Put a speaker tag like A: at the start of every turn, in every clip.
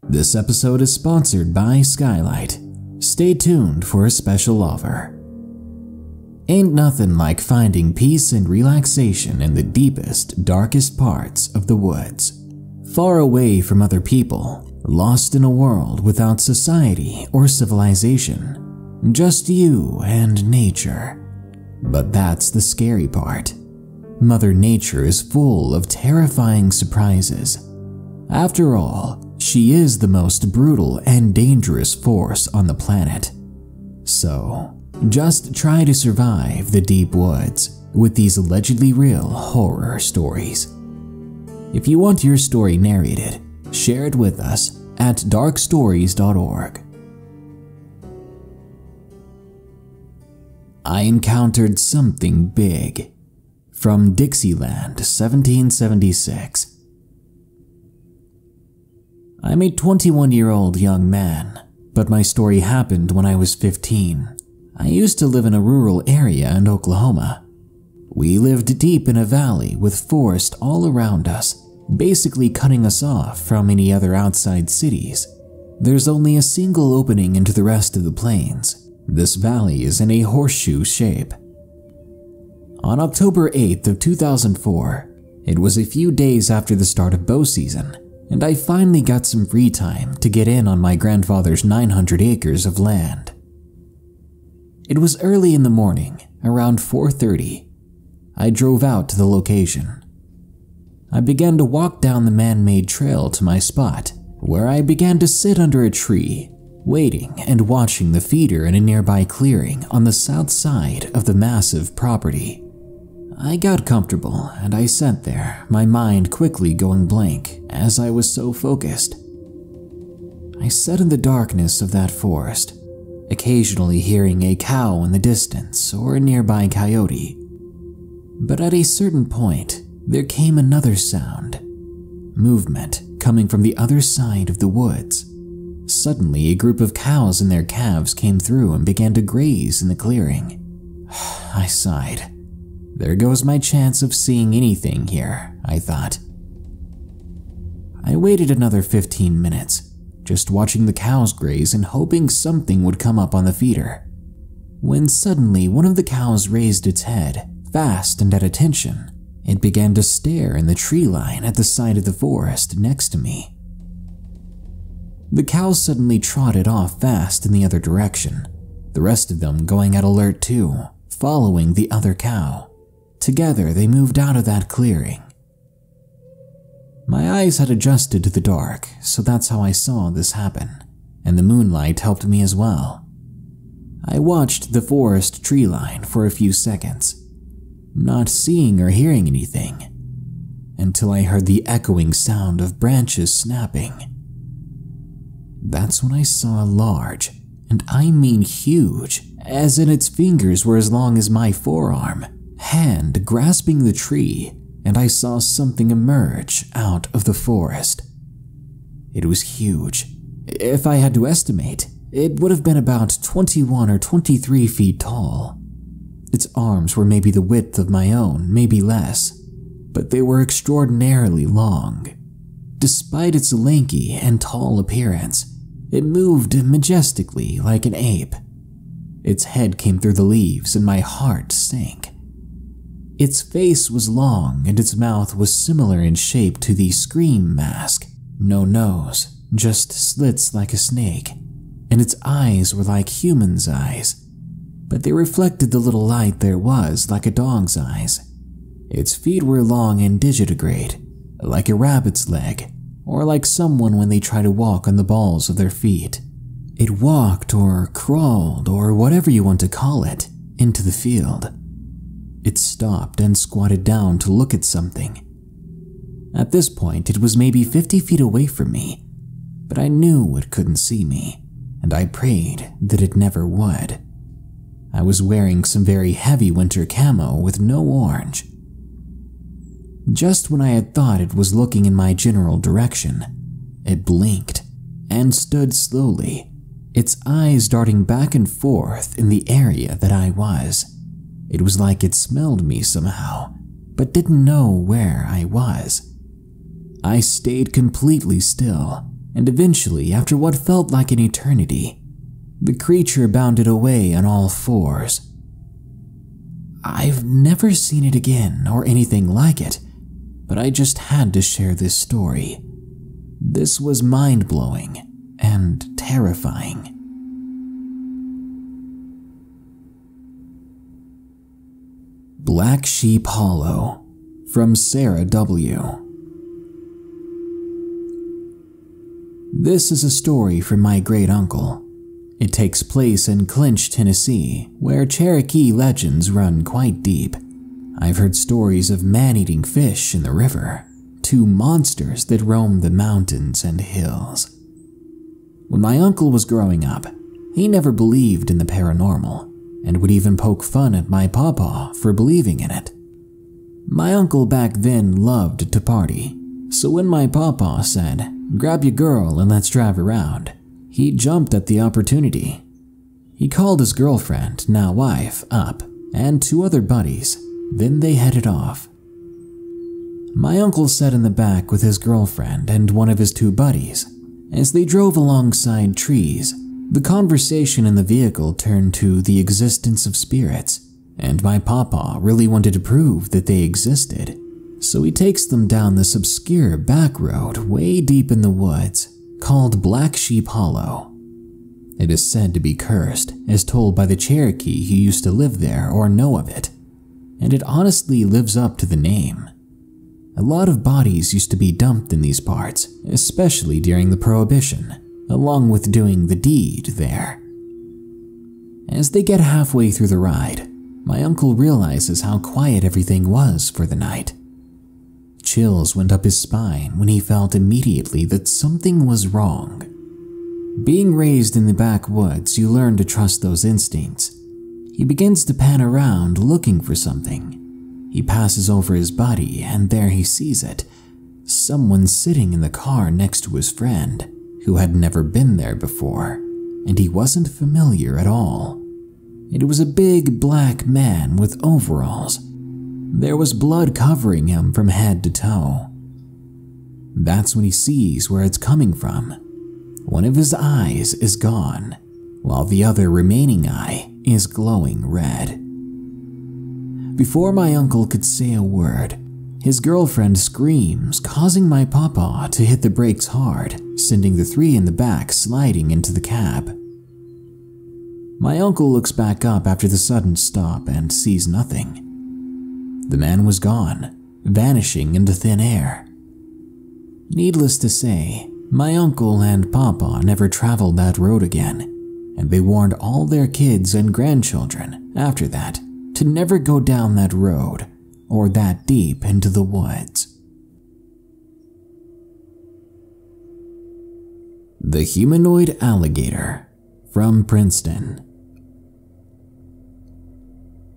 A: This episode is sponsored by Skylight. Stay tuned for a special offer. Ain't nothing like finding peace and relaxation in the deepest, darkest parts of the woods. Far away from other people, lost in a world without society or civilization. Just you and nature. But that's the scary part. Mother Nature is full of terrifying surprises. After all, she is the most brutal and dangerous force on the planet. So, just try to survive the deep woods with these allegedly real horror stories. If you want your story narrated, share it with us at darkstories.org. I encountered something big. From Dixieland, 1776. I'm a 21-year-old young man, but my story happened when I was 15. I used to live in a rural area in Oklahoma. We lived deep in a valley with forest all around us, basically cutting us off from any other outside cities. There's only a single opening into the rest of the plains. This valley is in a horseshoe shape. On October 8th of 2004, it was a few days after the start of bow season, and I finally got some free time to get in on my grandfather's 900 acres of land. It was early in the morning, around 4:30. I drove out to the location. I began to walk down the man-made trail to my spot, where I began to sit under a tree, waiting and watching the feeder in a nearby clearing on the south side of the massive property. I got comfortable and I sat there, my mind quickly going blank as I was so focused. I sat in the darkness of that forest, occasionally hearing a cow in the distance or a nearby coyote. But at a certain point, there came another sound. Movement coming from the other side of the woods. Suddenly, a group of cows and their calves came through and began to graze in the clearing. I sighed. There goes my chance of seeing anything here, I thought. I waited another 15 minutes, just watching the cows graze and hoping something would come up on the feeder. When suddenly one of the cows raised its head, fast and at attention. It began to stare in the tree line at the side of the forest next to me. The cows suddenly trotted off fast in the other direction, the rest of them going at alert too, following the other cow. Together, they moved out of that clearing. My eyes had adjusted to the dark, so that's how I saw this happen, and the moonlight helped me as well. I watched the forest tree line for a few seconds, not seeing or hearing anything, until I heard the echoing sound of branches snapping. That's when I saw a large, and I mean huge, as in its fingers were as long as my forearm, hand grasping the tree, and I saw something emerge out of the forest. It was huge. If I had to estimate, it would have been about 21 or 23 feet tall. Its arms were maybe the width of my own, maybe less, but they were extraordinarily long. Despite its lanky and tall appearance, it moved majestically like an ape. Its head came through the leaves and my heart sank. Its face was long and its mouth was similar in shape to the Scream mask. No nose, just slits like a snake, and its eyes were like humans' eyes, but they reflected the little light there was like a dog's eyes. Its feet were long and digitigrade, like a rabbit's leg, or like someone when they try to walk on the balls of their feet. It walked or crawled or whatever you want to call it into the field. It stopped and squatted down to look at something. At this point, it was maybe 50 feet away from me, but I knew it couldn't see me, and I prayed that it never would. I was wearing some very heavy winter camo with no orange. Just when I had thought it was looking in my general direction, it blinked and stood slowly, its eyes darting back and forth in the area that I was. It was like it smelled me somehow, but didn't know where I was. I stayed completely still, and eventually, after what felt like an eternity, the creature bounded away on all fours. I've never seen it again or anything like it, but I just had to share this story. This was mind-blowing and terrifying. Black Sheep Hollow, from Sarah W. This is a story from my great-uncle. It takes place in Clinch, Tennessee, where Cherokee legends run quite deep. I've heard stories of man-eating fish in the river, to monsters that roam the mountains and hills. When my uncle was growing up, he never believed in the paranormal, and would even poke fun at my pawpaw for believing in it. My uncle back then loved to party, so when my pawpaw said, "Grab your girl and let's drive around," he jumped at the opportunity. He called his girlfriend, now wife, up, and 2 other buddies, then they headed off. My uncle sat in the back with his girlfriend and one of his 2 buddies. As they drove alongside trees, the conversation in the vehicle turned to the existence of spirits, and my pawpaw really wanted to prove that they existed, so he takes them down this obscure back road way deep in the woods called Black Sheep Hollow. It is said to be cursed, as told by the Cherokee who used to live there or know of it, and it honestly lives up to the name. A lot of bodies used to be dumped in these parts, especially during the Prohibition, along with doing the deed there. As they get halfway through the ride, my uncle realizes how quiet everything was for the night. Chills went up his spine when he felt immediately that something was wrong. Being raised in the backwoods, you learn to trust those instincts. He begins to pan around looking for something. He passes over his buddy and there he sees it. Someone sitting in the car next to his friend, who had never been there before, and he wasn't familiar at all. It was a big black man with overalls. There was blood covering him from head to toe. That's when he sees where it's coming from. One of his eyes is gone, while the other remaining eye is glowing red. Before my uncle could say a word, his girlfriend screams, causing my pawpaw to hit the brakes hard, sending the 3 in the back sliding into the cab. My uncle looks back up after the sudden stop and sees nothing. The man was gone, vanishing into thin air. Needless to say, my uncle and pawpaw never traveled that road again, and they warned all their kids and grandchildren after that to never go down that road or that deep into the woods. The Humanoid Alligator, from Princeton.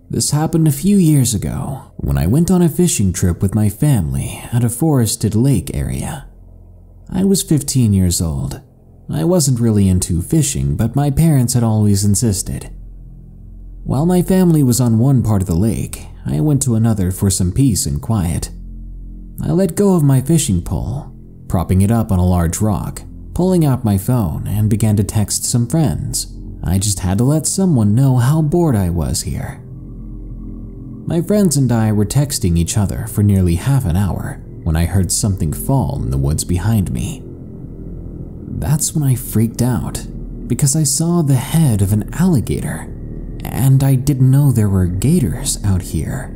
A: This happened a few years ago when I went on a fishing trip with my family at a forested lake area. I was 15 years old. I wasn't really into fishing, but my parents had always insisted. While my family was on one part of the lake, I went to another for some peace and quiet. I let go of my fishing pole, propping it up on a large rock, pulling out my phone, and began to text some friends. I just had to let someone know how bored I was here. My friends and I were texting each other for nearly half an hour when I heard something fall in the woods behind me. That's when I freaked out, because I saw the head of an alligator, and I didn't know there were gators out here.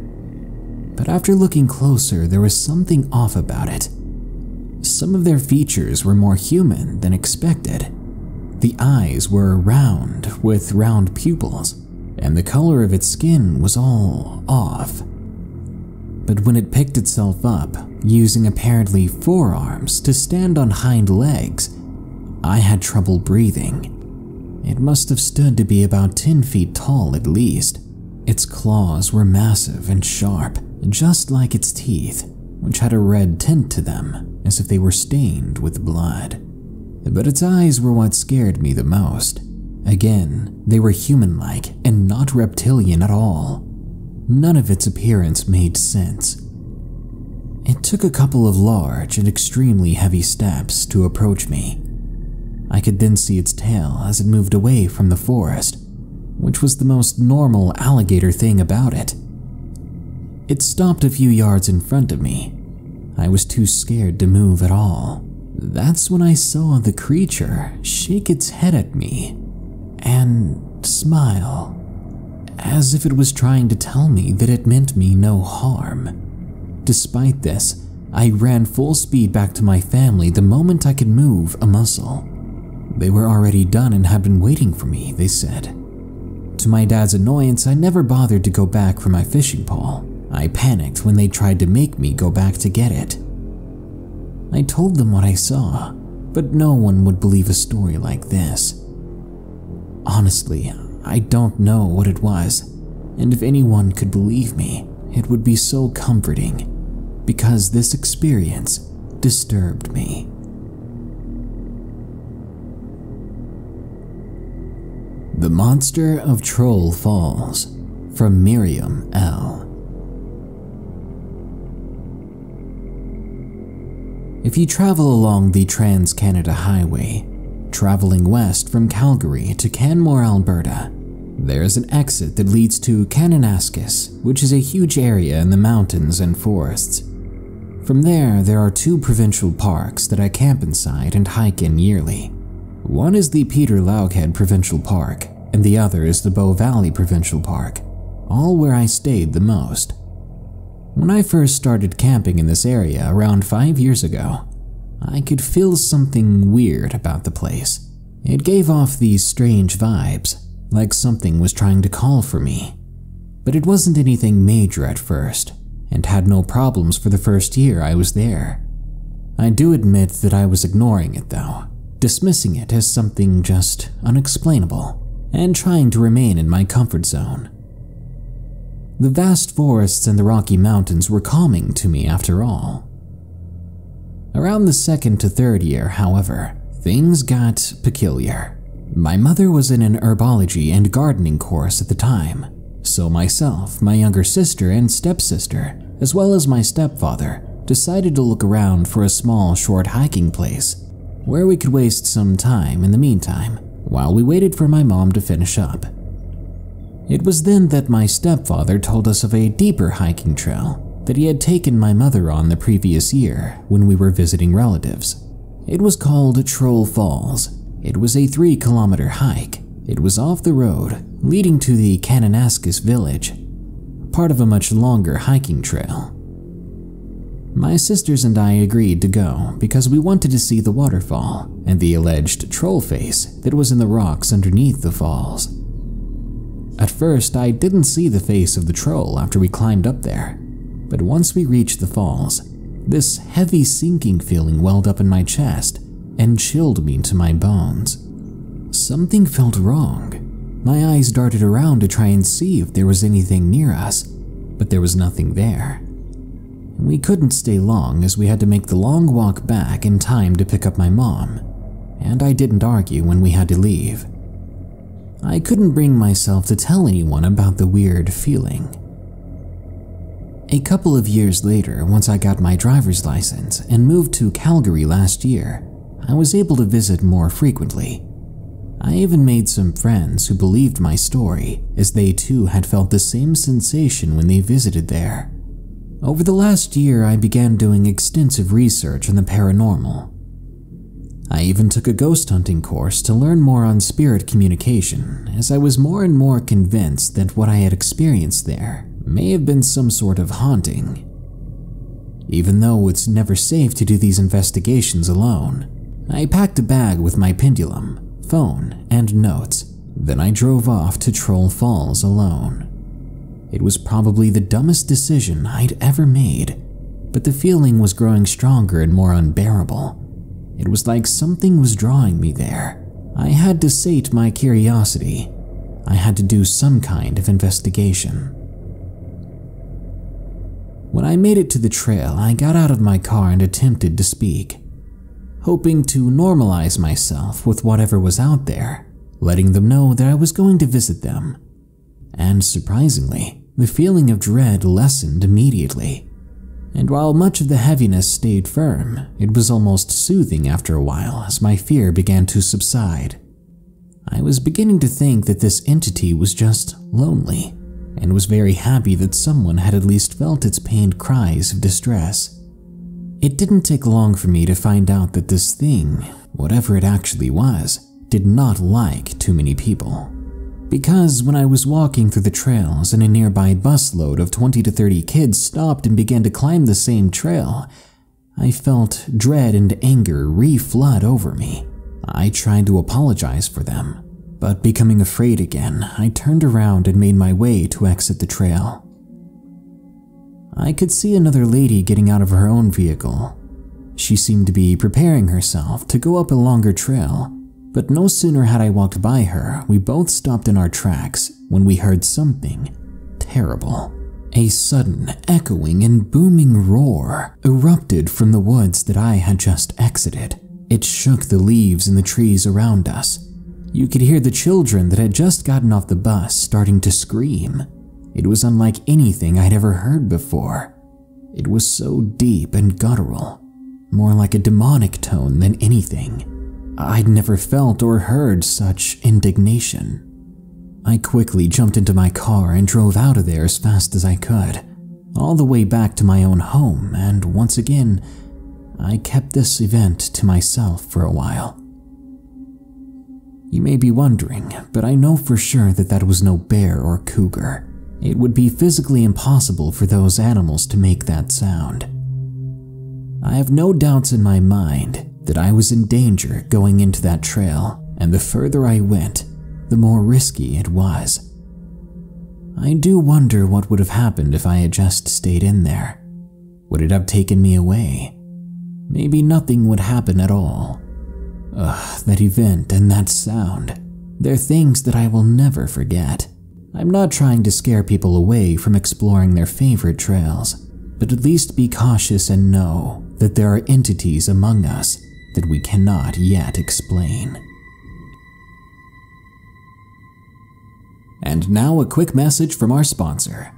A: But after looking closer, there was something off about it. Some of their features were more human than expected. The eyes were round, with round pupils, and the color of its skin was all off. But when it picked itself up, using apparently 4 arms to stand on hind legs, I had trouble breathing. It must have stood to be about 10 feet tall at least. Its claws were massive and sharp, just like its teeth, which had a red tint to them, as if they were stained with blood. But its eyes were what scared me the most. Again, they were human-like and not reptilian at all. None of its appearance made sense. It took a couple of large and extremely heavy steps to approach me, I could then see its tail as it moved away from the forest, which was the most normal alligator thing about it. It stopped a few yards in front of me. I was too scared to move at all. That's when I saw the creature shake its head at me and smile, as if it was trying to tell me that it meant me no harm. Despite this, I ran full speed back to my family the moment I could move a muscle. They were already done and had been waiting for me, they said. To my dad's annoyance, I never bothered to go back for my fishing pole. I panicked when they tried to make me go back to get it. I told them what I saw, but no one would believe a story like this. Honestly, I don't know what it was, and if anyone could believe me, it would be so comforting, because this experience disturbed me. The Monster of Troll Falls, from Miriam L. If you travel along the Trans-Canada Highway, traveling west from Calgary to Canmore, Alberta, there is an exit that leads to Kananaskis, which is a huge area in the mountains and forests. From there are 2 provincial parks that I camp inside and hike in yearly. One is the Peter Laughead Provincial Park, and the other is the Bow Valley Provincial Park, all where I stayed the most. When I first started camping in this area around 5 years ago, I could feel something weird about the place. It gave off these strange vibes, like something was trying to call for me. But it wasn't anything major at first, and had no problems for the first year I was there. I do admit that I was ignoring it though, dismissing it as something just unexplainable, and trying to remain in my comfort zone. The vast forests and the Rocky Mountains were calming to me after all. Around the 2nd to 3rd year, however, things got peculiar. My mother was in an herbology and gardening course at the time, so myself, my younger sister and stepsister, as well as my stepfather, decided to look around for a small, short hiking place where we could waste some time in the meantime while we waited for my mom to finish up. It was then that my stepfather told us of a deeper hiking trail that he had taken my mother on the previous year when we were visiting relatives. It was called Troll Falls. It was a 3-kilometer hike. It was off the road, leading to the Kananaskis village, part of a much longer hiking trail. My sisters and I agreed to go because we wanted to see the waterfall and the alleged troll face that was in the rocks underneath the falls. At first, I didn't see the face of the troll after we climbed up there, but once we reached the falls, this heavy sinking feeling welled up in my chest and chilled me to my bones. Something felt wrong. My eyes darted around to try and see if there was anything near us, but there was nothing there. We couldn't stay long as we had to make the long walk back in time to pick up my mom, and I didn't argue when we had to leave. I couldn't bring myself to tell anyone about the weird feeling. A couple of years later, once I got my driver's license and moved to Calgary last year, I was able to visit more frequently. I even made some friends who believed my story, as they too had felt the same sensation when they visited there. Over the last year, I began doing extensive research on the paranormal. I even took a ghost hunting course to learn more on spirit communication, as I was more and more convinced that what I had experienced there may have been some sort of haunting. Even though it's never safe to do these investigations alone, I packed a bag with my pendulum, phone, and notes. Then I drove off to Troll Falls alone. It was probably the dumbest decision I'd ever made, but the feeling was growing stronger and more unbearable. It was like something was drawing me there. I had to sate my curiosity. I had to do some kind of investigation. When I made it to the trail, I got out of my car and attempted to speak, hoping to normalize myself with whatever was out there, letting them know that I was going to visit them. And surprisingly, the feeling of dread lessened immediately. And while much of the heaviness stayed firm, it was almost soothing after a while as my fear began to subside. I was beginning to think that this entity was just lonely, and was very happy that someone had at least felt its pained cries of distress. It didn't take long for me to find out that this thing, whatever it actually was, did not like too many people. Because when I was walking through the trails and a nearby busload of 20 to 30 kids stopped and began to climb the same trail, I felt dread and anger re-flood over me. I tried to apologize for them, but becoming afraid again, I turned around and made my way to exit the trail. I could see another lady getting out of her own vehicle. She seemed to be preparing herself to go up a longer trail, but no sooner had I walked by her, we both stopped in our tracks when we heard something terrible. A sudden, echoing and booming roar erupted from the woods that I had just exited. It shook the leaves in the trees around us. You could hear the children that had just gotten off the bus starting to scream. It was unlike anything I'd ever heard before. It was so deep and guttural, more like a demonic tone than anything. I'd never felt or heard such indignation. I quickly jumped into my car and drove out of there as fast as I could, all the way back to my own home, and once again, I kept this event to myself for a while. You may be wondering, but I know for sure that that was no bear or cougar. It would be physically impossible for those animals to make that sound. I have no doubts in my mind that I was in danger going into that trail, and the further I went, the more risky it was. I do wonder what would have happened if I had just stayed in there. Would it have taken me away? Maybe nothing would happen at all. Ugh, that event and that sound. They're things that I will never forget. I'm not trying to scare people away from exploring their favorite trails, but at least be cautious and know that there are entities among us that we cannot yet explain. And now a quick message from our sponsor.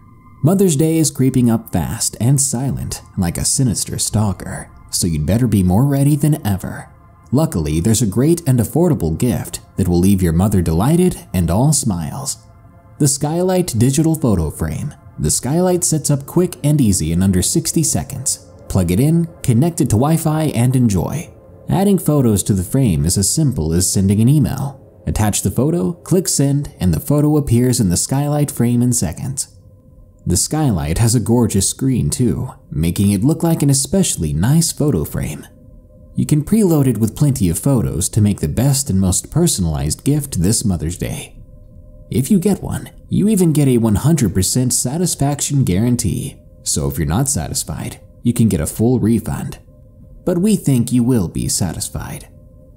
A: Mother's Day is creeping up fast and silent like a sinister stalker, so you'd better be more ready than ever. Luckily, there's a great and affordable gift that will leave your mother delighted and all smiles. The Skylight Digital Photo Frame. The Skylight sets up quick and easy in under 60 seconds. Plug it in, connect it to Wi-Fi, and enjoy. Adding photos to the frame is as simple as sending an email. Attach the photo, click send, and the photo appears in the Skylight Frame in seconds. The Skylight has a gorgeous screen too, making it look like an especially nice photo frame. You can preload it with plenty of photos to make the best and most personalized gift this Mother's Day. If you get one, you even get a 100% satisfaction guarantee, so if you're not satisfied, you can get a full refund. But we think you will be satisfied.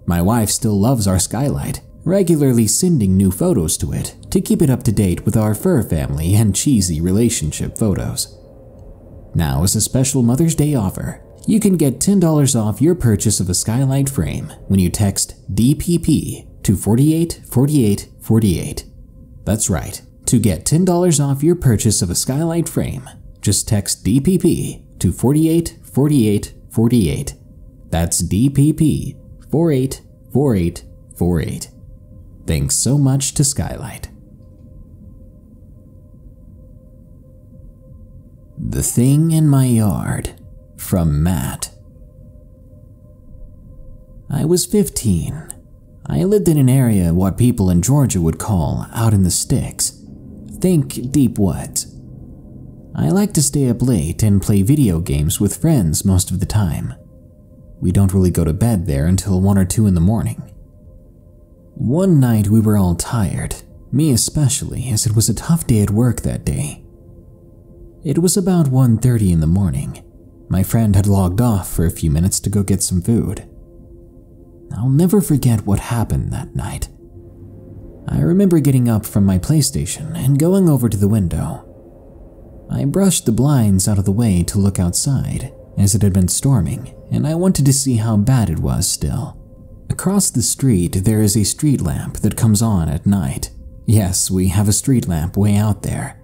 A: My wife still loves our Skylight, regularly sending new photos to it to keep it up to date with our fur family and cheesy relationship photos. Now, as a special Mother's Day offer, you can get $10 off your purchase of a Skylight Frame when you text DPP to 484848. That's right, to get $10 off your purchase of a Skylight Frame, just text DPP to 484848. That's DPP 484848. Thanks so much to Skylight. The Thing in My Yard, from Matt. I was 15. I lived in an area what people in Georgia would call out in the sticks. Think deep woods. I like to stay up late and play video games with friends most of the time. We don't really go to bed there until 1 or 2 in the morning. One night we were all tired, me especially, as it was a tough day at work that day. It was about 1:30 in the morning. My friend had logged off for a few minutes to go get some food. I'll never forget what happened that night. I remember getting up from my PlayStation and going over to the window. I brushed the blinds out of the way to look outside, as it had been storming, and I wanted to see how bad it was still. Across the street, there is a street lamp that comes on at night. Yes, we have a street lamp way out there.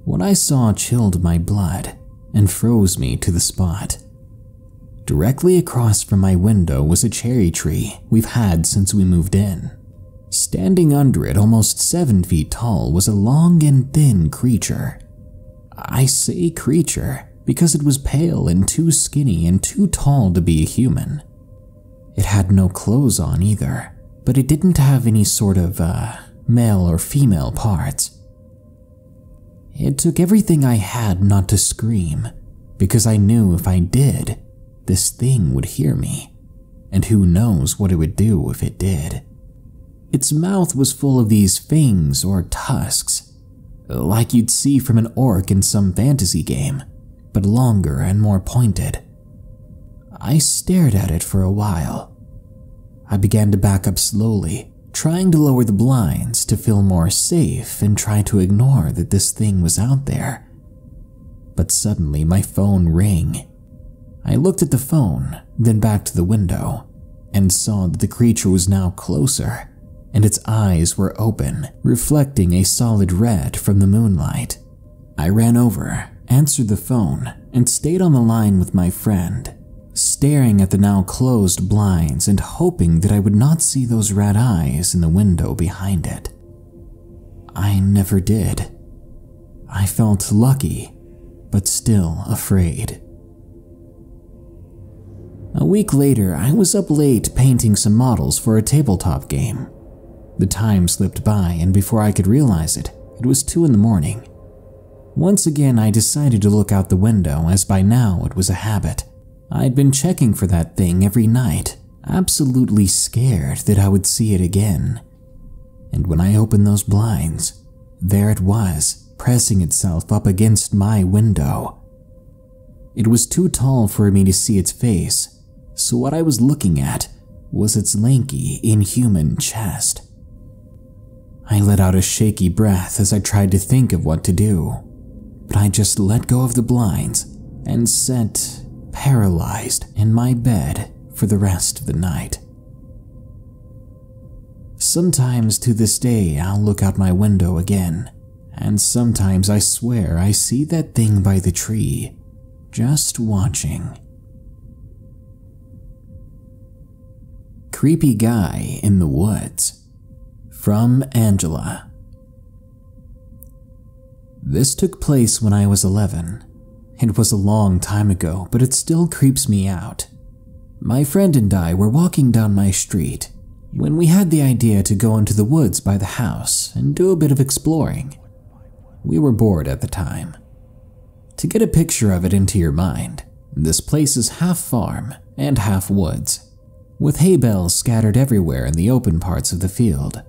A: What I saw chilled my blood, and froze me to the spot. Directly across from my window was a cherry tree we've had since we moved in. Standing under it, almost 7 feet tall, was a long and thin creature. I say creature because it was pale and too skinny and too tall to be a human. It had no clothes on either, but it didn't have any sort of male or female parts. It took everything I had not to scream, because I knew if I did, this thing would hear me, and who knows what it would do if it did. Its mouth was full of these fangs or tusks, like you'd see from an orc in some fantasy game, but longer and more pointed. I stared at it for a while. I began to back up slowly, trying to lower the blinds to feel more safe and try to ignore that this thing was out there. But suddenly my phone rang. I looked at the phone, then back to the window, and saw that the creature was now closer, and its eyes were open, reflecting a solid red from the moonlight. I ran over, answered the phone, and stayed on the line with my friend, staring at the now closed blinds and hoping that I would not see those red eyes in the window behind it. I never did. I felt lucky, but still afraid. A week later, I was up late painting some models for a tabletop game. The time slipped by, and before I could realize it, it was 2 in the morning. Once again, I decided to look out the window, as by now it was a habit. I'd been checking for that thing every night, absolutely scared that I would see it again. And when I opened those blinds, there it was, pressing itself up against my window. It was too tall for me to see its face, so what I was looking at was its lanky, inhuman chest. I let out a shaky breath as I tried to think of what to do, but I just let go of the blinds and sat paralyzed in my bed for the rest of the night. Sometimes to this day I'll look out my window again, and sometimes I swear I see that thing by the tree, just watching. Creepy guy in the woods. From Angela. This took place when I was 11. It was a long time ago, but it still creeps me out. My friend and I were walking down my street when we had the idea to go into the woods by the house and do a bit of exploring. We were bored at the time. To get a picture of it into your mind, this place is half farm and half woods, with hay bales scattered everywhere in the open parts of the field.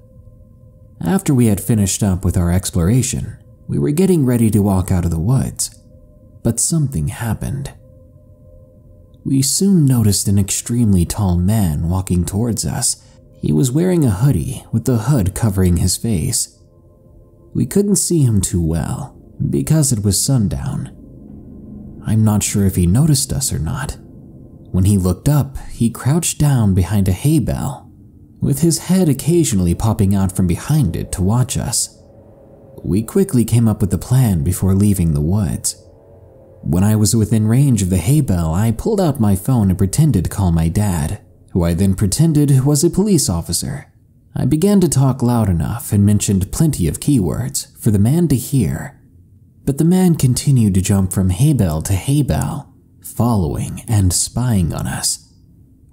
A: After we had finished up with our exploration, we were getting ready to walk out of the woods, but something happened. We soon noticed an extremely tall man walking towards us. He was wearing a hoodie with the hood covering his face. We couldn't see him too well because it was sundown. I'm not sure if he noticed us or not. When he looked up, he crouched down behind a hay bale, with his head occasionally popping out from behind it to watch us. We quickly came up with a plan before leaving the woods. When I was within range of the hay bale, I pulled out my phone and pretended to call my dad, who I then pretended was a police officer. I began to talk loud enough and mentioned plenty of keywords for the man to hear, but the man continued to jump from hay bale to hay bale, following and spying on us.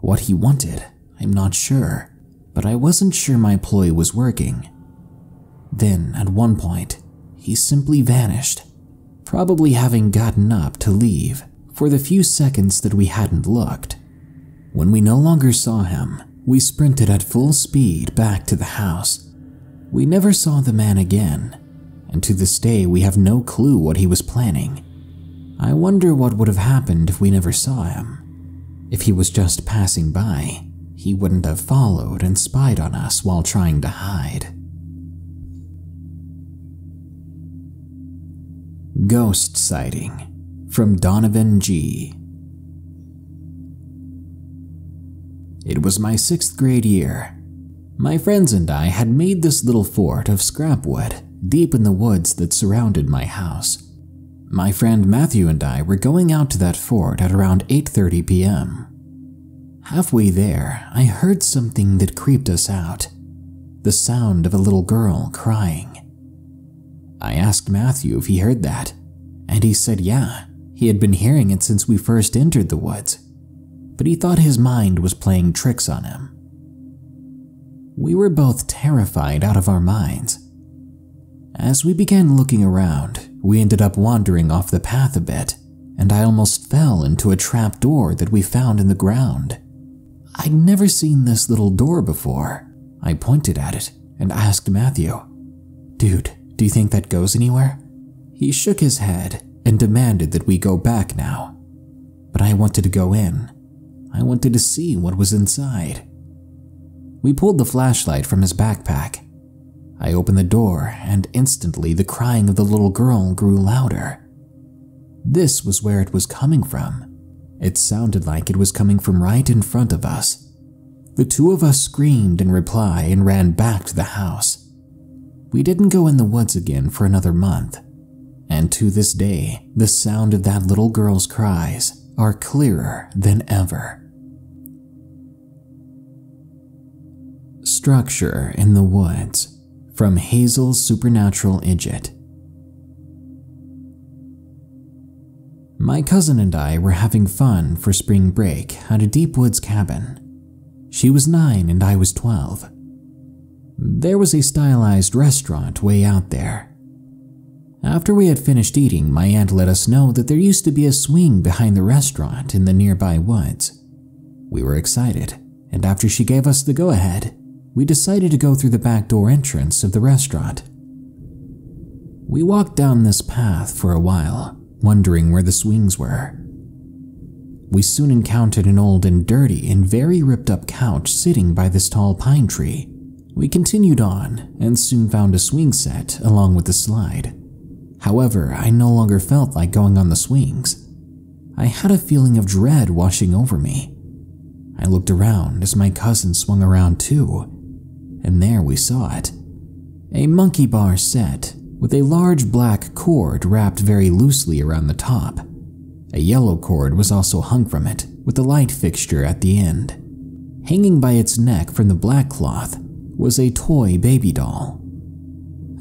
A: What he wanted, I'm not sure, but I wasn't sure my ploy was working. Then, at one point, he simply vanished, probably having gotten up to leave for the few seconds that we hadn't looked. When we no longer saw him, we sprinted at full speed back to the house. We never saw the man again, and to this day we have no clue what he was planning. I wonder what would have happened if we never saw him. If he was just passing by, he wouldn't have followed and spied on us while trying to hide. Ghost sighting from Donovan G. It was my 6th grade year. My friends and I had made this little fort of scrap wood deep in the woods that surrounded my house. My friend Matthew and I were going out to that fort at around 8:30 p.m. Halfway there, I heard something that creeped us out. The sound of a little girl crying. I asked Matthew if he heard that, and he said yeah, he had been hearing it since we first entered the woods, but he thought his mind was playing tricks on him. We were both terrified out of our minds. As we began looking around, we ended up wandering off the path a bit, and I almost fell into a trap door that we found in the ground. I'd never seen this little door before. I pointed at it and asked Matthew, "Dude, do you think that goes anywhere?" He shook his head and demanded that we go back now. But I wanted to go in. I wanted to see what was inside. We pulled the flashlight from his backpack. I opened the door, and instantly the crying of the little girl grew louder. This was where it was coming from. It sounded like it was coming from right in front of us. The two of us screamed in reply and ran back to the house. We didn't go in the woods again for another month, and to this day, the sound of that little girl's cries are clearer than ever. Structure in the Woods, from Hazel's Supernatural Idjit. My cousin and I were having fun for spring break at a deep woods cabin. She was 9 and I was 12. There was a stylized restaurant way out there. After we had finished eating, my aunt let us know that there used to be a swing behind the restaurant in the nearby woods. We were excited, and after she gave us the go-ahead, we decided to go through the back door entrance of the restaurant. We walked down this path for a while, wondering where the swings were. We soon encountered an old and dirty and very ripped up couch sitting by this tall pine tree. We continued on and soon found a swing set along with the slide. However, I no longer felt like going on the swings. I had a feeling of dread washing over me. I looked around as my cousin swung around too, and there we saw it. A monkey bar set with a large black cord wrapped very loosely around the top. A yellow cord was also hung from it with a light fixture at the end. Hanging by its neck from the black cloth was a toy baby doll.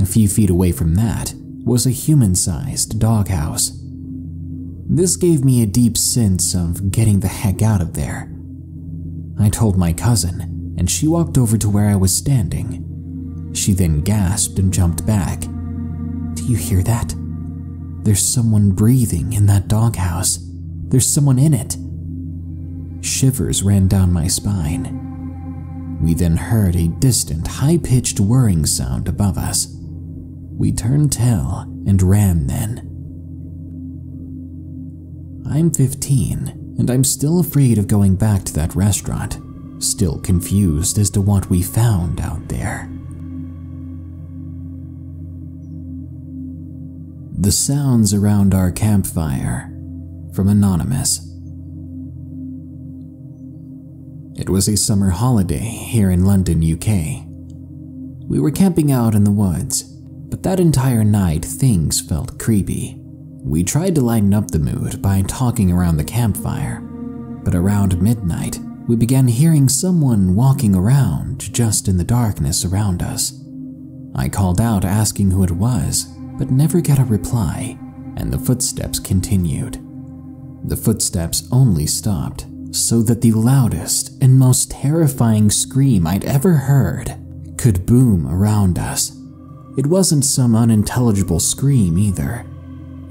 A: A few feet away from that was a human-sized doghouse. This gave me a deep sense of getting the heck out of there. I told my cousin, and she walked over to where I was standing. She then gasped and jumped back. "Do you hear that? There's someone breathing in that doghouse. There's someone in it." Shivers ran down my spine. We then heard a distant, high-pitched whirring sound above us. We turned tail and ran then. I'm 15, and I'm still afraid of going back to that restaurant, still confused as to what we found out there. The sounds around our campfire, from Anonymous. It was a summer holiday here in London, UK. We were camping out in the woods, but that entire night things felt creepy. We tried to lighten up the mood by talking around the campfire, but around midnight, we began hearing someone walking around just in the darkness around us. I called out asking who it was, but never got a reply, and the footsteps continued. The footsteps only stopped so that the loudest and most terrifying scream I'd ever heard could boom around us. It wasn't some unintelligible scream either.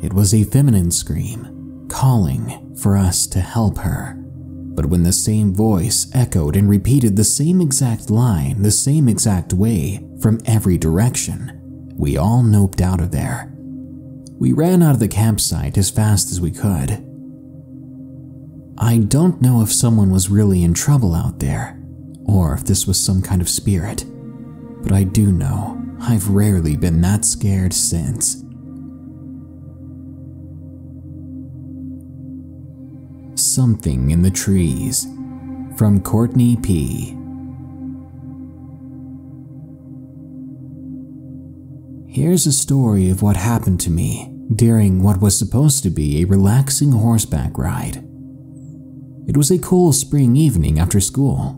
A: It was a feminine scream, calling for us to help her. But when the same voice echoed and repeated the same exact line the same exact way from every direction, we all noped out of there. We ran out of the campsite as fast as we could. I don't know if someone was really in trouble out there, or if this was some kind of spirit, but I do know I've rarely been that scared since. Something in the Trees, from Courtney P. Here's a story of what happened to me during what was supposed to be a relaxing horseback ride. It was a cool spring evening after school.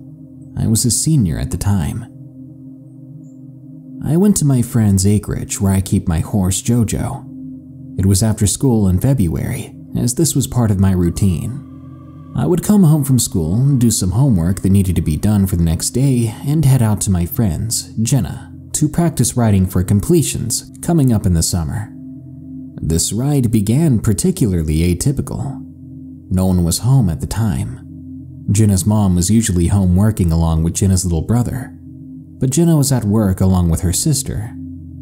A: I was a senior at the time. I went to my friend's acreage where I keep my horse Jojo. It was after school in February, as this was part of my routine. I would come home from school, do some homework that needed to be done for the next day, and head out to my friend's, Jenna, to practice riding for completions coming up in the summer. This ride began particularly atypical. No one was home at the time. Jenna's mom was usually home working along with Jenna's little brother, but Jenna was at work along with her sister.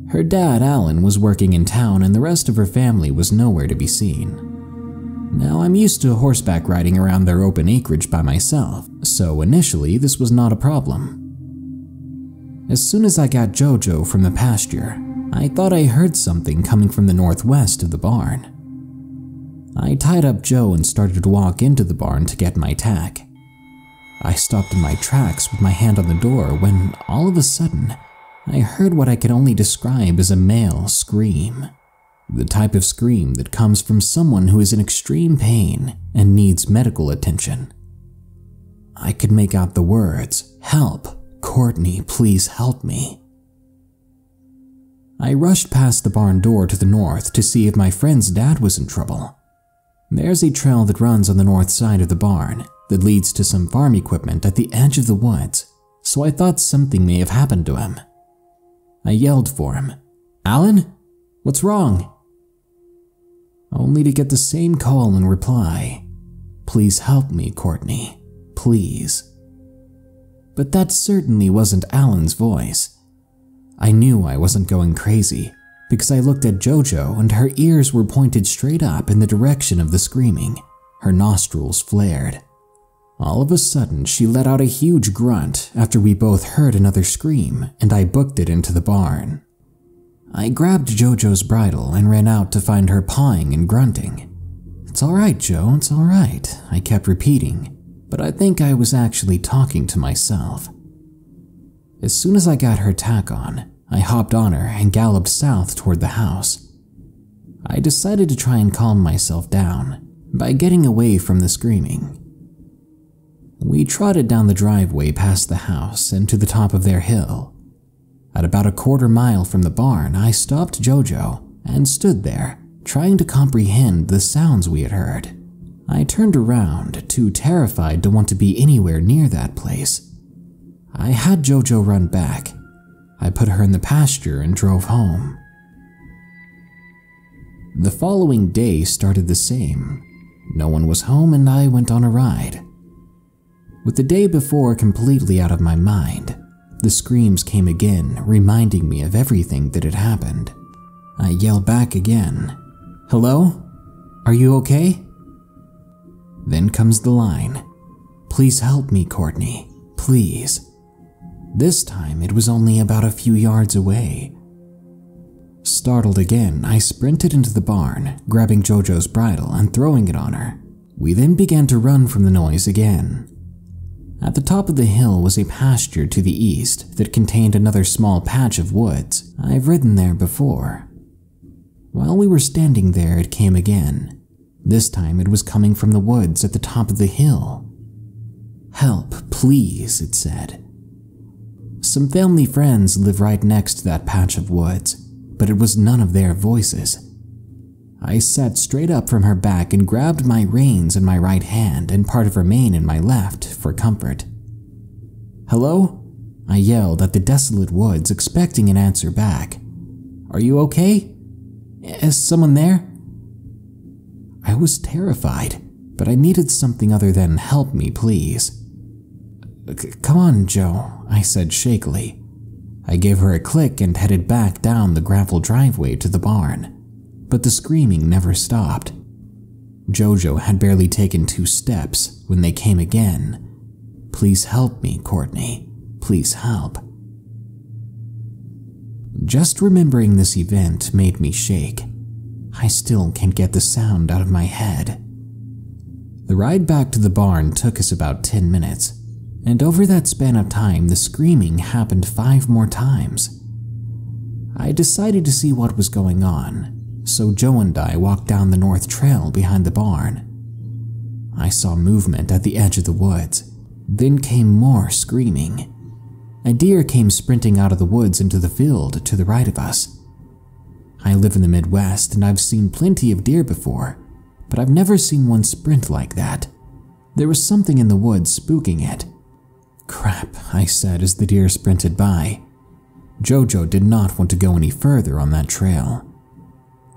A: Her dad, Alan, was working in town and the rest of her family was nowhere to be seen. Now, I'm used to horseback riding around their open acreage by myself, so initially this was not a problem. As soon as I got Jojo from the pasture, I thought I heard something coming from the northwest of the barn. I tied up Joe and started to walk into the barn to get my tack. I stopped in my tracks with my hand on the door when, all of a sudden, I heard what I could only describe as a male scream. The type of scream that comes from someone who is in extreme pain and needs medical attention. I could make out the words, "Help, Courtney, please help me." I rushed past the barn door to the north to see if my friend's dad was in trouble. There's a trail that runs on the north side of the barn that leads to some farm equipment at the edge of the woods, so I thought something may have happened to him. I yelled for him, "Alan? What's wrong?" Only to get the same call in reply, "Please help me, Courtney, please." But that certainly wasn't Alan's voice. I knew I wasn't going crazy because I looked at Jojo and her ears were pointed straight up in the direction of the screaming. Her nostrils flared. All of a sudden, she let out a huge grunt after we both heard another scream and I booked it into the barn. I grabbed Jojo's bridle and ran out to find her pawing and grunting. "It's all right, Joe, it's all right," I kept repeating, but I think I was actually talking to myself. As soon as I got her tack on, I hopped on her and galloped south toward the house. I decided to try and calm myself down by getting away from the screaming. We trotted down the driveway past the house and to the top of their hill. At about a quarter mile from the barn, I stopped Jojo and stood there, trying to comprehend the sounds we had heard. I turned around, too terrified to want to be anywhere near that place. I had Jojo run back. I put her in the pasture and drove home. The following day started the same. No one was home and I went on a ride. With the day before completely out of my mind, the screams came again, reminding me of everything that had happened. I yelled back again, "Hello? Are you okay?" Then comes the line, "Please help me, Courtney, please." This time it was only about a few yards away. Startled again, I sprinted into the barn, grabbing Jojo's bridle and throwing it on her. We then began to run from the noise again. At the top of the hill was a pasture to the east that contained another small patch of woods. I've ridden there before. While we were standing there, it came again. This time it was coming from the woods at the top of the hill. "Help, please," it said. Some family friends live right next to that patch of woods, but it was none of their voices. I sat straight up from her back and grabbed my reins in my right hand and part of her mane in my left for comfort. "Hello?" I yelled at the desolate woods, expecting an answer back. "Are you okay? Is someone there?" I was terrified, but I needed something other than "help me, please." "Come on, Joe," I said shakily. I gave her a click and headed back down the gravel driveway to the barn. But the screaming never stopped. Jojo had barely taken 2 steps when they came again. "Please help me, Courtney. Please help." Just remembering this event made me shake. I still can't get the sound out of my head. The ride back to the barn took us about 10 minutes, and over that span of time the screaming happened 5 more times. I decided to see what was going on, so Joe and I walked down the north trail behind the barn. I saw movement at the edge of the woods, then came more screaming. A deer came sprinting out of the woods into the field to the right of us. I live in the Midwest and I've seen plenty of deer before, but I've never seen one sprint like that. There was something in the woods spooking it. Crap, I said as the deer sprinted by. Jojo did not want to go any further on that trail.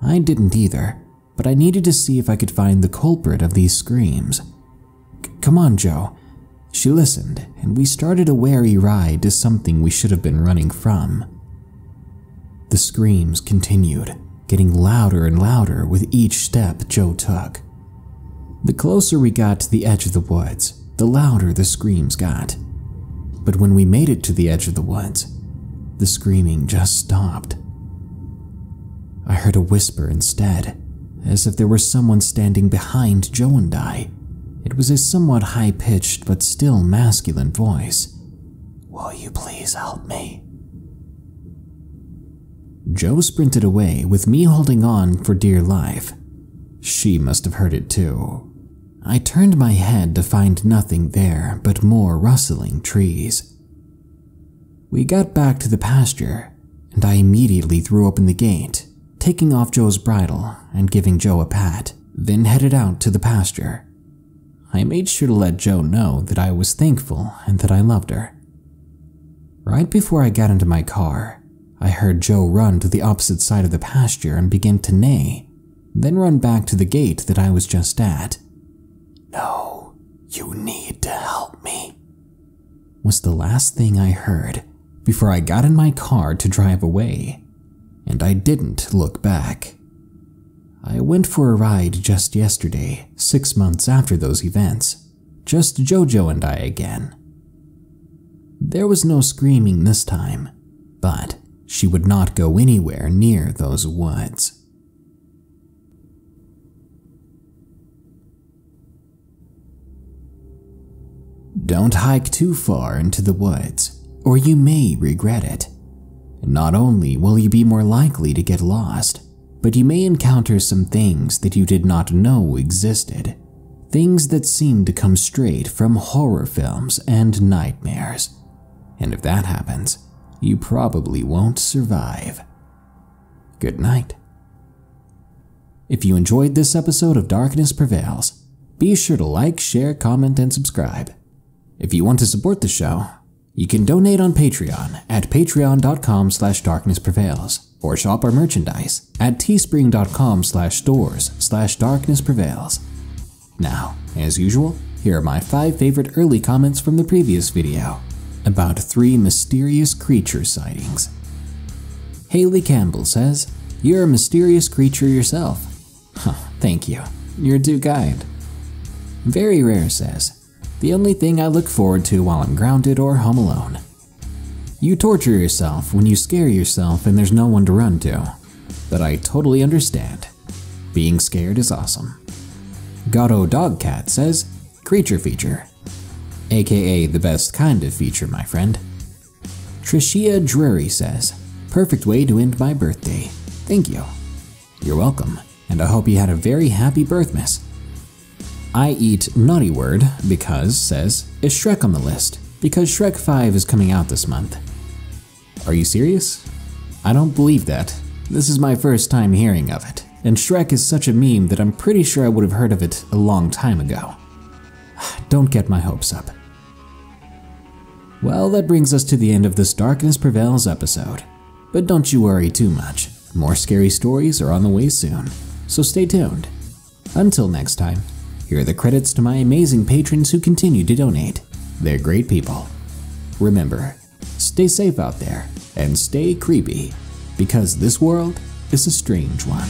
A: I didn't either, but I needed to see if I could find the culprit of these screams. Come on, Joe. She listened, and we started a wary ride to something we should have been running from. The screams continued, getting louder and louder with each step Joe took. The closer we got to the edge of the woods, the louder the screams got. But when we made it to the edge of the woods, the screaming just stopped. I heard a whisper instead, as if there were someone standing behind Joe and I. It was a somewhat high-pitched but still masculine voice. "Will you please help me?" Joe sprinted away with me holding on for dear life. She must have heard it too. I turned my head to find nothing there but more rustling trees. We got back to the pasture, and I immediately threw open the gate, taking off Joe's bridle and giving Joe a pat, then headed out to the pasture. I made sure to let Joe know that I was thankful and that I loved her. Right before I got into my car, I heard Joe run to the opposite side of the pasture and begin to neigh, then run back to the gate that I was just at. "No, you need to help me," was the last thing I heard before I got in my car to drive away, and I didn't look back. I went for a ride just yesterday, 6 months after those events, just Jojo and I again. There was no screaming this time, but she would not go anywhere near those woods. Don't hike too far into the woods, or you may regret it. Not only will you be more likely to get lost, but you may encounter some things that you did not know existed. Things that seem to come straight from horror films and nightmares. And if that happens, you probably won't survive. Good night. If you enjoyed this episode of Darkness Prevails, be sure to like, share, comment, and subscribe. If you want to support the show, you can donate on Patreon at patreon.com/darknessprevails or shop our merchandise at teespring.com/stores/darknessprevails. Now, as usual, here are my 5 favorite early comments from the previous video about 3 mysterious creature sightings. Haley Campbell says, "You're a mysterious creature yourself." Thank you. You're too kind. Very Rare says, "The only thing I look forward to while I'm grounded or home alone." You torture yourself when you scare yourself and there's no one to run to. But I totally understand. Being scared is awesome. Gato Dogcat says, "Creature feature." AKA the best kind of feature, my friend. Trishia Drury says, "Perfect way to end my birthday. Thank you." You're welcome, and I hope you had a very happy birthmas. I Eat Naughty Word because says, "Is Shrek on the list? Because Shrek 5 is coming out this month." Are you serious? I don't believe that. This is my first time hearing of it, and Shrek is such a meme that I'm pretty sure I would have heard of it a long time ago. Don't get my hopes up. Well, that brings us to the end of this Darkness Prevails episode. But don't you worry too much. More scary stories are on the way soon, so stay tuned. Until next time, here are the credits to my amazing patrons who continue to donate. They're great people. Remember, stay safe out there and stay creepy, because this world is a strange one.